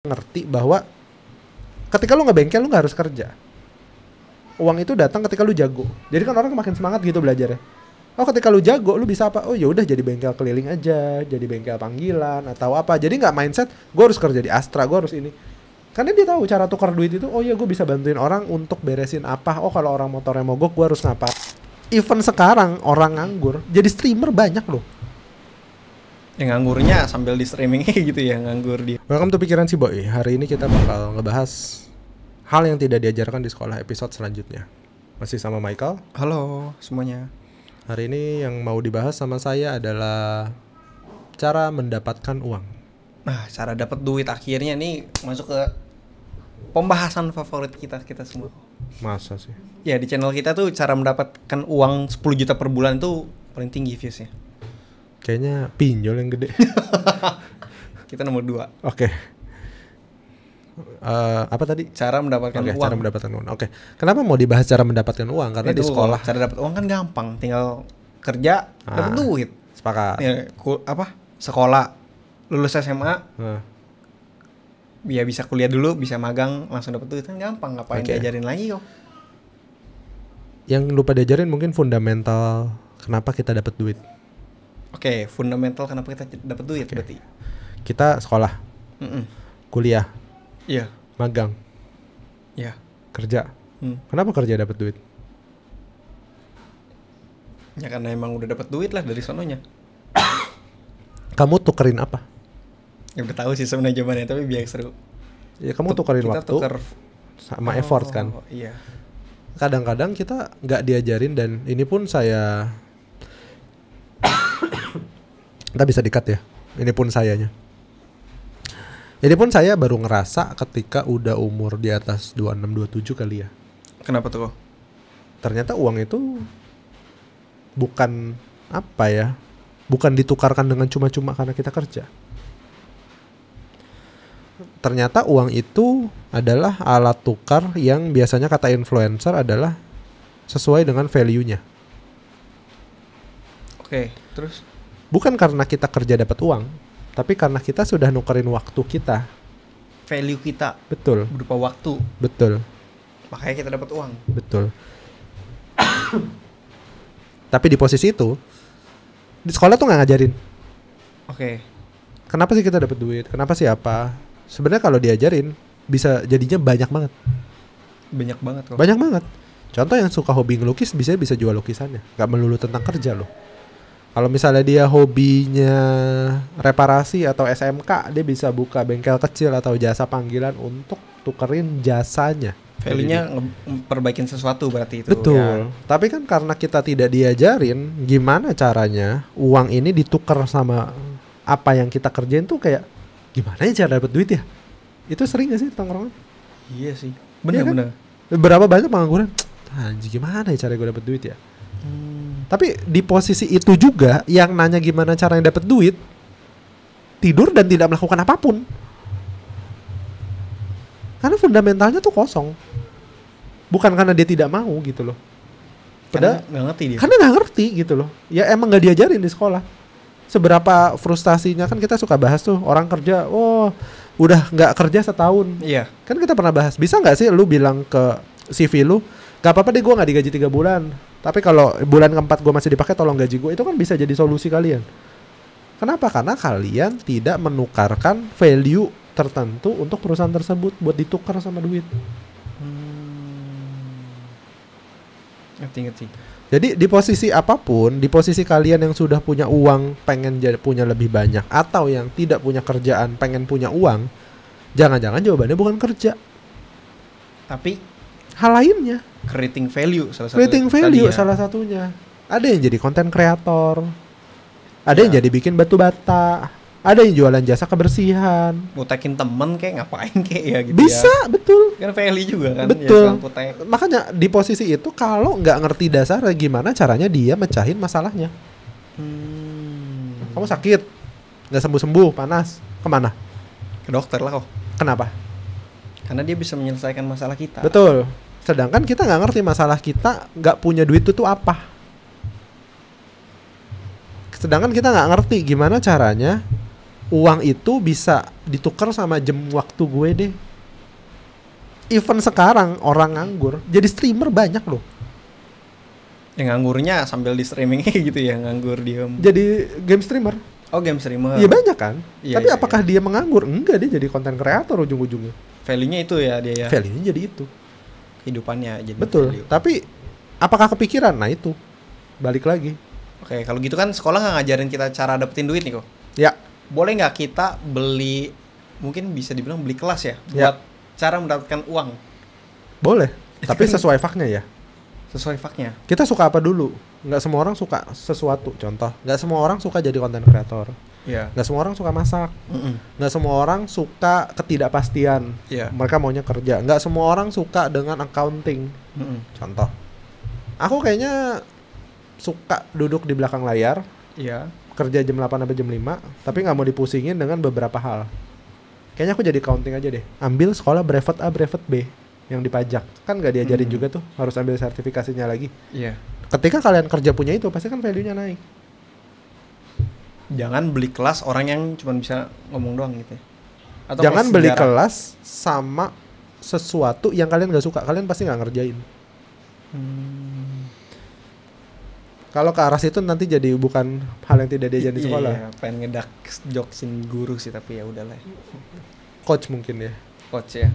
ngerti bahwa ketika lu ngebengkel lu nggak harus kerja. Uang itu datang ketika lu jago. Jadi kan orang makin semangat gitu belajarnya. Oh ketika lu jago lu bisa apa? Oh ya udah jadi bengkel keliling aja, jadi bengkel panggilan atau apa. Jadi nggak mindset gue harus kerja di Astra, gue harus ini. Karena dia tahu cara tukar duit itu. Oh ya gue bisa bantuin orang untuk beresin apa. Oh kalau orang motornya mogok gue harus ngapa. Even sekarang orang nganggur jadi streamer banyak loh. Yang nganggurnya sambil di streaming gitu ya, nganggur dia. Welcome to Pikiran Si Boy. Hari ini kita bakal ngebahas hal yang tidak diajarkan di sekolah episode selanjutnya. Masih sama Michael. Halo semuanya. Hari ini yang mau dibahas sama saya adalah cara mendapatkan uang. Nah, cara dapat duit akhirnya nih masuk ke pembahasan favorit kita semua. Masa sih? Ya di channel kita tuh cara mendapatkan uang 10 juta per bulan tuh paling tinggi viewsnya. Kayaknya pinjol yang gede. Kita nomor 2. Oke. Apa tadi? Cara mendapatkan uang. Cara mendapatkan uang. Oke. Kenapa mau dibahas cara mendapatkan uang? Karena di sekolah cara dapat uang kan gampang, tinggal kerja dapat duit. Sepakat. Ya, sekolah, lulus SMA, ya bisa kuliah dulu, bisa magang, langsung dapat duit kan gampang. Ngapain diajarin lagi kok? Yang lupa diajarin mungkin fundamental kenapa kita dapat duit. Oke, fundamental kenapa kita dapat duit berarti. Kita sekolah, kuliah, iya, magang, iya, kerja. Kenapa kerja dapat duit? Ya karena emang udah dapat duit lah dari sononya. Kamu tukerin apa? Ya udah tahu sih sebenarnya jawabannya, tapi biar seru. Ya kamu tukerin waktu sama effort kan. Iya. Kadang-kadang kita nggak diajarin dan ini pun saya kita bisa di-cut ya. Ini pun sayanya. Ini pun saya baru ngerasa ketika udah umur di atas 26-27 kali ya. Kenapa tuh? Ternyata uang itu bukan apa ya? Bukan ditukarkan dengan cuma-cuma karena kita kerja. Ternyata uang itu adalah alat tukar yang biasanya kata influencer adalah sesuai dengan value-nya. Oke, terus? Bukan karena kita kerja dapat uang, tapi karena kita sudah nukerin waktu kita. Value kita. Betul. Berupa waktu. Betul. Makanya kita dapat uang. Betul. Tapi di posisi itu, di sekolah tuh nggak ngajarin. Oke. Kenapa sih kita dapat duit? Kenapa sih apa? Sebenarnya kalau diajarin, bisa jadinya banyak banget. Banyak banget kok. Banyak banget. Contoh yang suka hobi ngelukis bisa jual lukisannya. Nggak melulu tentang kerja loh. Kalau misalnya dia hobinya reparasi atau SMK, dia bisa buka bengkel kecil atau jasa panggilan untuk tukerin jasanya. Value-nya perbaikin sesuatu berarti itu. Betul. Ya. Tapi kan karena kita tidak diajarin gimana caranya uang ini ditukar sama apa yang kita kerjain tuh kayak gimana ya cara dapat duit ya? Itu sering gak sih tongkrongan? Iya sih. Benar-benar. Ya kan? Berapa banyak pengangguran? Anjir gimana ya cara gue dapat duit ya? Tapi di posisi itu juga yang nanya gimana caranya dapat duit tidur dan tidak melakukan apapun. Karena fundamentalnya tuh kosong. Bukan karena dia tidak mau gitu loh. Padahal nggak ngerti dia. Karena nggak ngerti gitu loh. Ya emang nggak diajarin di sekolah. Seberapa frustasinya kan kita suka bahas tuh orang kerja, oh udah nggak kerja setahun. Iya. Kan kita pernah bahas. Bisa nggak sih lu bilang ke CV lu, gak apa-apa deh gue nggak digaji 3 bulan. Tapi kalau bulan keempat gue masih dipakai tolong gaji gue. Itu kan bisa jadi solusi kalian. Kenapa? Karena kalian tidak menukarkan value tertentu untuk perusahaan tersebut buat ditukar sama duit. Ngerti. Jadi di posisi apapun, di posisi kalian yang sudah punya uang pengen punya lebih banyak, atau yang tidak punya kerjaan pengen punya uang, jangan-jangan jawabannya bukan kerja, tapi hal lainnya. Creating value salah satunya. Ada yang jadi konten kreator, ada yang jadi bikin batu bata, ada yang jualan jasa kebersihan. Mutekin temen kayak ngapain kayak ya gitu. Bisa, ya. Betul. Kan value juga kan. Betul. Ya, makanya di posisi itu kalau nggak ngerti dasar gimana caranya dia mecahin masalahnya. Kamu sakit, nggak sembuh-sembuh, panas, kemana? Ke dokter lah kok. Kenapa? Karena dia bisa menyelesaikan masalah kita. Betul. Sedangkan kita nggak ngerti masalah kita, nggak punya duit itu apa. Sedangkan kita nggak ngerti gimana caranya uang itu bisa ditukar sama jam waktu gue deh. Even sekarang orang nganggur jadi streamer banyak loh. Yang nganggurnya sambil di streaming gitu ya, nganggur diem. Jadi game streamer. Oh, game streamer. Iya banyak kan. Iya, Tapi iya, apakah dia menganggur? Enggak, dia jadi konten kreator ujung-ujungnya. Value-nya itu ya dia ya. Value-nya jadi itu. Kehidupannya jadi Betul. value. Tapi apakah kepikiran? Nah itu balik lagi. Oke, kalau gitu kan sekolah nggak ngajarin kita cara dapetin duit nih kok. Ya. Boleh nggak kita beli, mungkin bisa dibilang beli kelas ya, Ya. buat cara mendapatkan uang Boleh. Tapi sesuai faknya ya. sesuai faknya. Kita suka apa dulu? Nggak semua orang suka sesuatu. Contoh, nggak semua orang suka jadi konten kreator. Iya. Nggak semua orang suka masak. Mm-mm. Nggak semua orang suka ketidakpastian. Iya. Mereka maunya kerja. Nggak semua orang suka dengan accounting. Mm-mm. Contoh, aku kayaknya suka duduk di belakang layar, Iya. kerja jam 8 sampai jam 5, tapi nggak mau dipusingin dengan beberapa hal. Kayaknya aku jadi accounting aja deh. Ambil sekolah brevet A, brevet B yang dipajak. Kan nggak diajarin juga tuh, harus ambil sertifikasinya lagi. Iya. Ketika kalian kerja punya itu, pasti kan value-nya naik. Jangan beli kelas orang yang cuma bisa ngomong doang gitu ya. Atau Jangan kelas beli sejarah. kelas sama sesuatu yang kalian nggak suka. Kalian pasti nggak ngerjain. Kalau ke arah situ nanti jadi bukan hal yang tidak diajarin di sekolah. Iya, pengen ngedak joksin guru sih, tapi ya udahlah. Coach mungkin ya. Coach ya.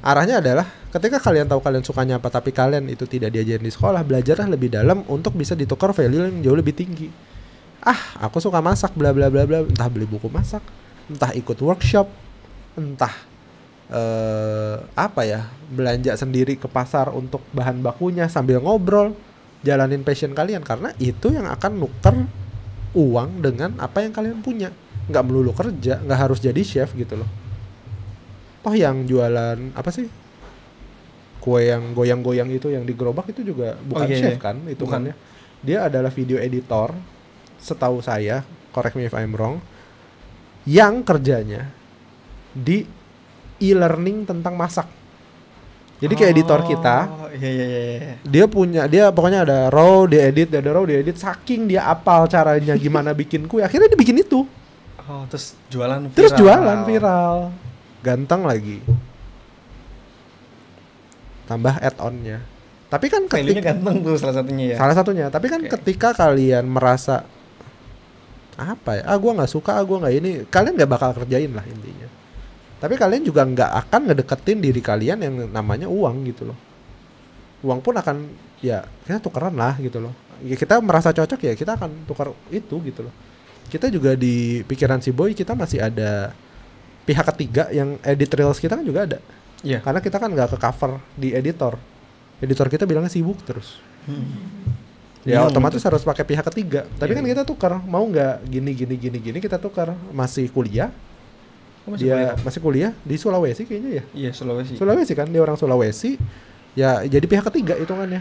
Arahnya adalah ketika kalian tahu kalian sukanya apa tapi kalian itu tidak diajarin di sekolah, belajarlah lebih dalam untuk bisa ditukar value yang jauh lebih tinggi. Aku suka masak bla bla bla bla, entah beli buku masak, entah ikut workshop, entah belanja sendiri ke pasar untuk bahan bakunya sambil ngobrol, jalanin passion kalian karena itu yang akan nuker uang dengan apa yang kalian punya. Nggak melulu kerja, nggak harus jadi chef gitu loh. Toh yang jualan apa sih? Kue yang goyang-goyang itu yang di gerobak itu juga bukan chef kan hitungannya. Dia adalah video editor, setahu saya, correct me if I'm wrong, yang kerjanya di e-learning tentang masak. Jadi kayak editor kita, Iya. dia pokoknya ada raw, dia edit, saking dia apal caranya gimana bikin kue, akhirnya dia bikin itu. Oh, terus jualan viral. Terus jualan viral. Ganteng lagi. Tambah add-on-nya. Tapi kan value-nya ganteng tuh salah satunya ya. salah satunya. Tapi kan ketika kalian merasa gua nggak suka, gua nggak ini, kalian nggak bakal kerjain lah intinya. Tapi kalian juga nggak akan ngedeketin diri kalian yang namanya uang gitu loh. Uang pun akan ya kita tukeran lah gitu loh. Ya, kita merasa cocok ya kita akan tukar itu gitu loh. Kita juga di pikiran si Boy kita masih ada pihak ketiga yang edit reels kita kan juga ada. Iya. Karena kita kan nggak ke cover di editor. Editor kita bilangnya sibuk terus. Ya otomatis harus pakai pihak ketiga. Tapi kan kita tukar, mau nggak gini kita tukar. Masih kuliah. Masih kuliah di Sulawesi kayaknya ya. Iya, Sulawesi. Sulawesi kan, dia orang Sulawesi. Ya jadi pihak ketiga hitungannya.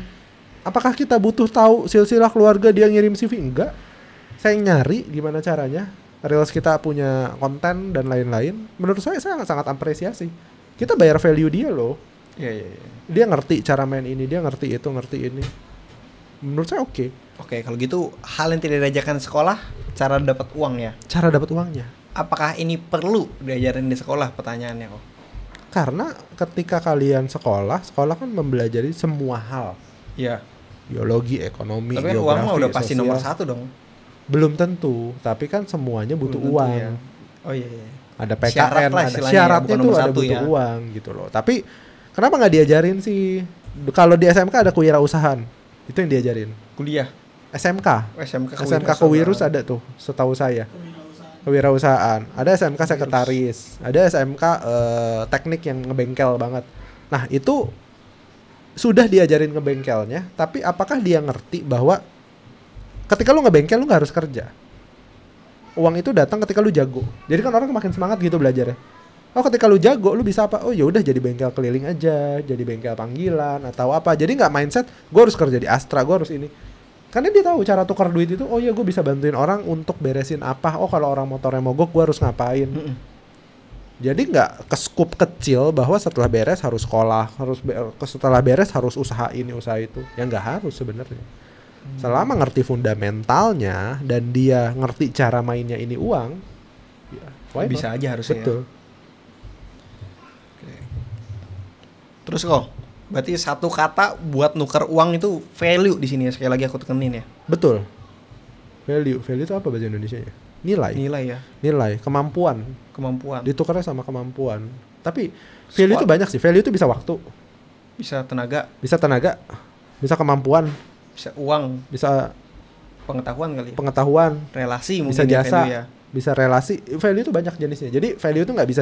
Apakah kita butuh tahu silsilah keluarga dia ngirim CV? Enggak. Saya nyari gimana caranya. Reels kita punya konten dan lain-lain. Menurut saya sangat apresiasi. Kita bayar value dia loh. Iya. Dia ngerti cara main ini, dia ngerti itu, ngerti ini. Menurut saya oke. Oke, kalau gitu hal yang tidak diajarkan sekolah, cara dapat uang ya. Cara dapat uangnya. Apakah ini perlu diajarin di sekolah? Pertanyaannya kok. Karena ketika kalian sekolah kan mempelajari semua hal. Iya. Biologi, ekonomi, tapi geografi, uang mah udah pasti sosial. nomor 1 dong. Belum tentu, tapi kan semuanya butuh Belum tentu, uang. ya. Oh iya. Ada Syarat PKN, lah ada istilahnya, syaratnya bukan tuh nomor ada satu butuh ya. uang gitu loh. Tapi kenapa nggak diajarin sih? Kalau di SMK ada kewirausahaan, itu yang diajarin. Kuliah. SMK SMK kewirus ada tuh, setahu saya. Kewirausahaan. Ada SMK sekretaris, ada SMK teknik yang ngebengkel banget. Nah itu sudah diajarin ngebengkelnya, tapi apakah dia ngerti bahwa ketika lu ngebengkel lu nggak harus kerja? Uang itu datang ketika lu jago. Jadi kan orang makin semangat gitu belajarnya. Oh ketika lu jago lu bisa apa? Oh ya udah jadi bengkel keliling aja, jadi bengkel panggilan atau apa. Jadi nggak mindset gue harus kerja di Astra, gue harus ini. Karena dia tahu cara tukar duit itu. Oh ya gue bisa bantuin orang untuk beresin apa. Oh kalau orang motornya mogok gue harus ngapain. Jadi nggak ke scoop kecil bahwa setelah beres harus sekolah, setelah beres harus usaha ini usaha itu. Ya nggak harus sebenarnya. Selama ngerti fundamentalnya dan dia ngerti cara mainnya ini uang, ya Why Bisa not? aja harusnya. Betul. Terus kok, berarti satu kata buat nuker uang itu value di sini ya, sekali lagi aku tekenin ya. Betul. Value itu apa bahasa Indonesia ya? Nilai. Nilai ya, Nilai, kemampuan. kemampuan, Ditukarnya sama kemampuan. Tapi value itu banyak sih. Value itu bisa waktu, bisa tenaga, bisa tenaga, bisa kemampuan, bisa uang, bisa pengetahuan kali. pengetahuan, Relasi mungkin bisa ya, jasa, value ya. bisa relasi. Value itu banyak jenisnya. Jadi value itu nggak bisa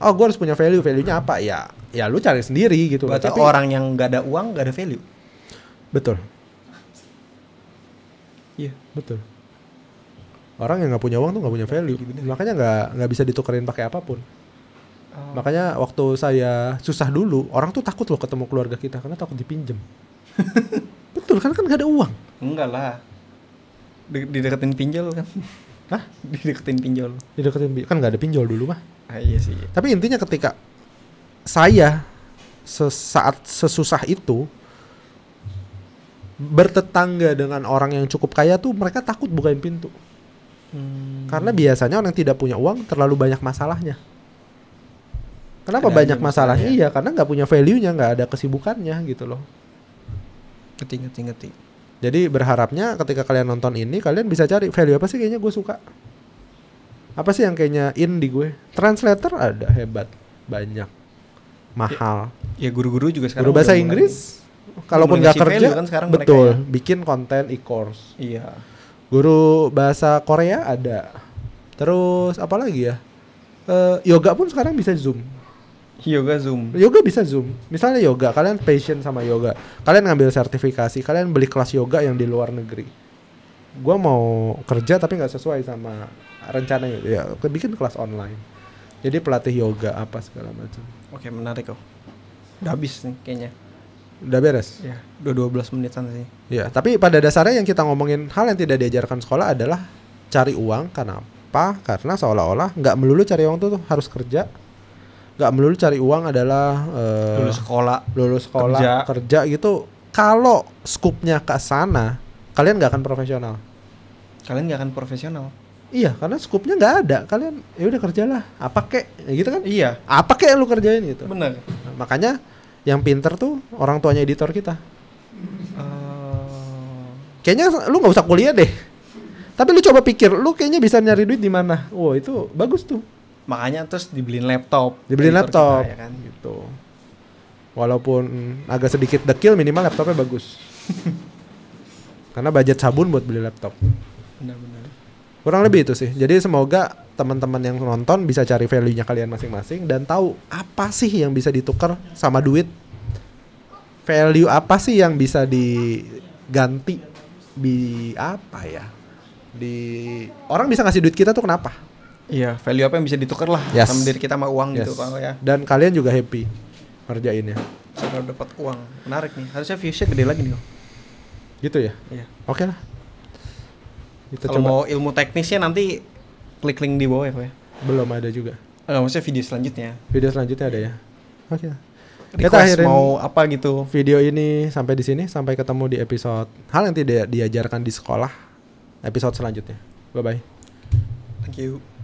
oh gue harus punya value. Value-nya apa? Ya lu cari sendiri gitu. Berarti Tapi orang yang nggak ada uang nggak ada value. betul, Iya. betul. Orang yang nggak punya uang tuh nggak punya value. Makanya nggak bisa ditukerin pakai apapun. Makanya waktu saya susah dulu, orang tuh takut loh ketemu keluarga kita karena takut dipinjem. Betul kan nggak ada uang. Enggak lah. Dideketin pinjol kan. Hah? Dideketin pinjol. Kan nggak ada pinjol dulu mah. Ah, iya sih. Tapi intinya ketika saya saat sesusah itu bertetangga dengan orang yang cukup kaya tuh mereka takut bukain pintu. Karena biasanya orang yang tidak punya uang terlalu banyak masalahnya. Kenapa Ada banyak aja masalahnya? masalahnya. Iya, karena nggak punya value-nya, nggak ada kesibukannya gitu loh. Ngerti. Jadi berharapnya ketika kalian nonton ini, kalian bisa cari value apa sih kayaknya gue suka. Apa sih yang kayaknya in di gue? Translator ada hebat, banyak, mahal. Ya guru-guru juga sekarang. Guru bahasa udah mulai- Inggris, kalaupun mulai nggak ngasih kerja, value kan sekarang betul, mereka bikin konten e-course. Iya. Guru bahasa Korea ada. Terus apa lagi ya? Yoga pun sekarang bisa Zoom. Yoga Zoom. Yoga bisa Zoom. Misalnya yoga, kalian passion sama yoga. Kalian ngambil sertifikasi, kalian beli kelas yoga yang di luar negeri. Gua mau kerja tapi nggak sesuai sama rencananya. Ya, bikin kelas online. Jadi pelatih yoga apa segala macam. Oke, menarik kok. Udah habis nih kayaknya. Udah beres? Ya, udah 12 menitan sih. Ya, tapi pada dasarnya yang kita ngomongin hal yang tidak diajarkan sekolah adalah cari uang. Kenapa? Karena seolah-olah nggak melulu cari uang tuh harus kerja. Nggak melulu cari uang adalah lulus sekolah, kerja gitu. Kalau skupnya ke sana, kalian nggak akan profesional. Kalian nggak akan profesional. Iya, karena skupnya nggak ada. Kalian ya udah kerjalah, apa kek, ya gitu kan? Iya, Apa kek yang lu kerjain gitu. benar. Nah, makanya yang pinter tuh orang tuanya editor kita. Kayaknya lu nggak usah kuliah deh. Tapi lu coba pikir, lu kayaknya bisa nyari duit di mana? Wow, itu bagus tuh. Makanya terus dibeliin laptop. Dibeliin editor laptop, kita, ya kan? gitu. Walaupun agak sedikit dekil, minimal laptopnya bagus. Karena budget sabun buat beli laptop. Benar-benar. Kurang lebih itu sih. Jadi semoga teman-teman yang nonton bisa cari value-nya kalian masing-masing dan tahu apa sih yang bisa ditukar sama duit. Value apa sih yang bisa diganti di apa ya? Di orang bisa ngasih duit kita tuh kenapa? Iya, value apa yang bisa ditukar lah Yes. sama diri kita sama uang gitu Yes. kalau ya. Dan kalian juga happy ngerjainnya. Setelah dapat uang. Menarik nih. Harusnya viewsnya gede lagi nih. Kok. Gitu ya? Iya. Oke lah. Kita Kalau coba. mau ilmu teknisnya nanti klik link di bawah ya, Kok ya. Belum ada juga. Maksudnya video selanjutnya. Video selanjutnya ada ya. Oke. Kita Request akhirin mau apa gitu. video ini sampai di sini. Sampai ketemu di episode hal yang tidak diajarkan di sekolah. Episode selanjutnya. Bye bye. Thank you.